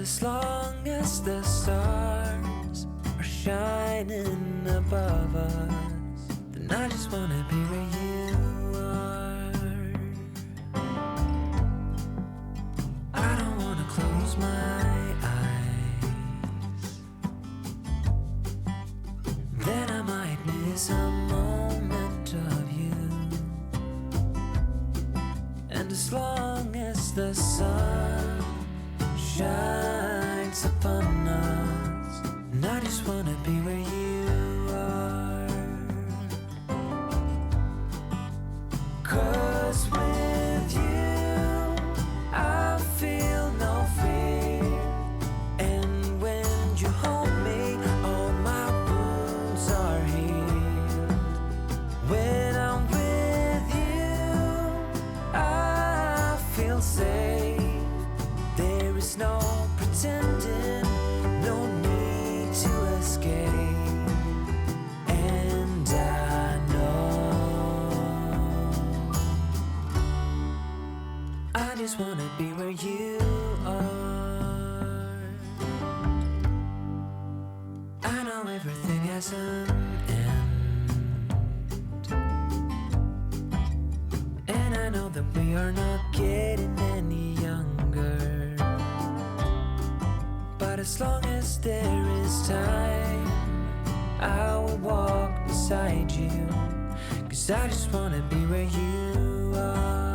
as long as the stars are shining above us, then I just wanna be where you are. I don't wanna close my eyes, then I might miss a moment of you. And as long as the sun shines upon us, and I just wanna be where you are. 'Cause with you I feel no fear, and when you hold me all my wounds are healed. When I'm with you I feel safe. There is no pretending, no need to escape. And I know I just wanna be where you are. I know everything has an end, and I know that we are not getting any younger. But as long as there is time, I will walk beside you. 'Cause I just wanna be where you are.